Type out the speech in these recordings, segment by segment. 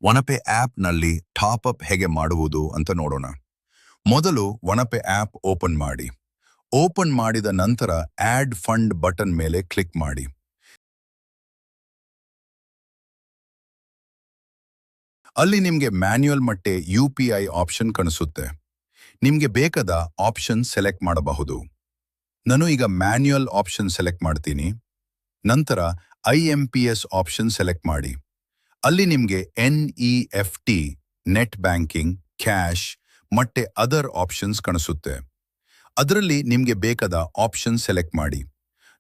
ಒನಪೆ ಆಪ್ನಲ್ಲಿ top up ಹೇಗೆ ಮಾಡುವುದು ಅಂತ ನೋಡೋಣ. ಮೊದಲು ಒನಪೆ ಆಪ್ ಓಪನ್ ಮಾಡಿ. ಓಪನ್ ಮಾಡಿದ ನಂತರ ಆಡ್ ಫಂಡ್ ಬಟನ್ ಮೇಲೆ ಕ್ಲಿಕ್ ಮಾಡಿ. ಅಲ್ಲಿ ನಿಮಗೆ ಮ್ಯಾನ್ಯುಯಲ್ ಮತ್ತೆ UPI ಆಪ್ಷನ್ ಕಾಣಿಸುತ್ತೆ. ನಿಮಗೆ ಬೇಕಾದ ಆಪ್ಷನ್ ಸೆಲೆಕ್ಟ್ ಮಾಡಬಹುದು. ನಾನು ಈಗ ಮ್ಯಾನ್ಯುಯಲ್ ಆಪ್ಷನ್ ಸೆಲೆಕ್ಟ್ ಮಾಡ್ತೀನಿ. ನಂತರ IMPS ಆಪ್ಷನ್ ಸೆಲೆಕ್ಟ್ ಮಾಡಿ. ಅಲ್ಲಿ ನಿಮಗೆ NEFT, ನೆಟ್ ಬ್ಯಾಂಕಿಂಗ್, ಕ್ಯಾಶ್ ಮತ್ತೆ ಅದರ್ ಆಪ್ಷನ್ಸ್ ಕಾಣಿಸುತ್ತೆ. ಅದರಲ್ಲಿ ನಿಮಗೆ ಬೇಕಾದ ಆಪ್ಷನ್ ಸೆಲೆಕ್ಟ್ ಮಾಡಿ.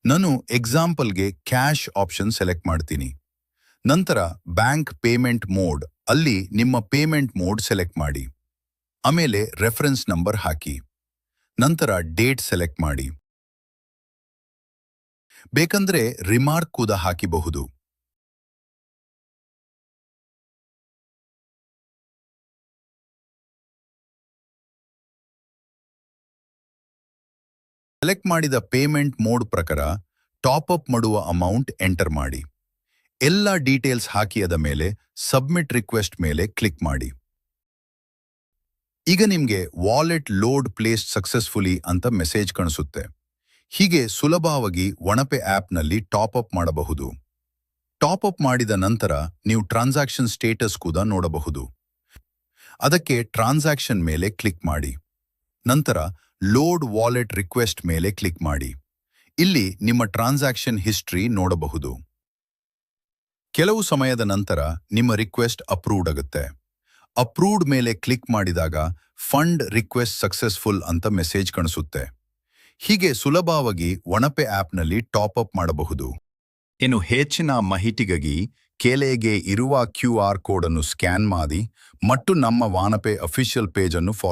ನಾನು ಎಕ್ಸಾಂಪಲ್ಗೆ ಕ್ಯಾಶ್ ಆಪ್ಷನ್ ಸೆಲೆಕ್ಟ್ ಮಾಡ್ತೀನಿ. ನಂತರ ಬ್ಯಾಂಕ್ ಪೇಮೆಂಟ್ ಮೋಡ್ ಅಲ್ಲಿ ನಿಮ್ಮ ಪೇಮೆಂಟ್ ಮೋಡ್ ಸೆಲೆಕ್ಟ್ ಮಾಡಿ. ಆಮೇಲೆ ರೆಫರೆನ್ಸ್ ನಂಬರ್ ಹಾಕಿ. ನಂತರ ಡೇಟ್ ಸೆಲೆಕ್ಟ್ ಮಾಡಿ. ಬೇಕಂದ್ರೆ ರಿಮಾರ್ಕ್ ಕೂಡ ಹಾಕಿಬಹುದು. ಸೆಲೆಕ್ಟ್ ಮಾಡಿದ ಪೇಮೆಂಟ್ ಮೋಡ್ ಪ್ರಕಾರ ಟಾಪ್ ಅಪ್ ಮಾಡುವ ಅಮೌಂಟ್ ಎಂಟರ್ ಮಾಡಿ. ಎಲ್ಲ ಡೀಟೇಲ್ಸ್ ಹಾಕಿದ ಮೇಲೆ ಸಬ್ಮಿಟ್ ರಿಕ್ವೆಸ್ಟ್ ಮೇಲೆ ಕ್ಲಿಕ್ ಮಾಡಿ. ಈಗ ನಿಮಗೆ ವಾಲೆಟ್ ಲೋಡ್ ಪ್ಲೇಸ್ಡ್ ಸಕ್ಸಸ್ಫುಲಿ ಅಂತ ಮೆಸೇಜ್ ಕಾಣಿಸುತ್ತೆ. ಹೀಗೆ ಸುಲಭವಾಗಿ ಒನಪೆ ಆಪ್ನಲ್ಲಿ ಟಾಪ್ ಅಪ್ ಮಾಡಬಹುದು. ಟಾಪ್ ಅಪ್ ಮಾಡಿದ ನಂತರ ನೀವು ಟ್ರಾನ್ಸಾಕ್ಷನ್ ಸ್ಟೇಟಸ್ ಕೂಡ ನೋಡಬಹುದು. ಅದಕ್ಕೆ ಟ್ರಾನ್ಸಾಕ್ಷನ್ ಮೇಲೆ ಕ್ಲಿಕ್ ಮಾಡಿ. ನಂತರ ಲೋಡ್ ವಾಲೆಟ್ ರಿಕ್ವೆಸ್ಟ್ ಮೇಲೆ ಕ್ಲಿಕ್ ಮಾಡಿ. ಇಲ್ಲಿ ನಿಮ್ಮ ಟ್ರಾನ್ಸಾಕ್ಷನ್ ಹಿಸ್ಟ್ರಿ ನೋಡಬಹುದು. ಕೆಲವು ಸಮಯದ ನಂತರ ನಿಮ್ಮ ರಿಕ್ವೆಸ್ಟ್ ಅಪ್ರೂವ್ಡ್ ಆಗುತ್ತೆ. ಅಪ್ರೂವ್ಡ್ ಮೇಲೆ ಕ್ಲಿಕ್ ಮಾಡಿದಾಗ ಫಂಡ್ ರಿಕ್ವೆಸ್ಟ್ ಸಕ್ಸಸ್ಫುಲ್ ಅಂತ ಮೆಸೇಜ್ ಕಾಣಿಸುತ್ತೆ. ಹೀಗೆ ಸುಲಭವಾಗಿ ಒನಪೆ ಆಪ್ನಲ್ಲಿ ಟಾಪ್ ಅಪ್ ಮಾಡಬಹುದು. ಇನ್ನು ಹೆಚ್ಚಿನ ಮಾಹಿತಿಗಾಗಿ ಕೆಳಗೆ ಇರುವ QR ಕೋಡ್ ಅನ್ನು ಸ್ಕ್ಯಾನ್ ಮಾಡಿ ಮತ್ತು ನಮ್ಮ ಒನಪೆ ಅಫಿಷಿಯಲ್ ಪೇಜ್ ಅನ್ನು ಫಾಲೋ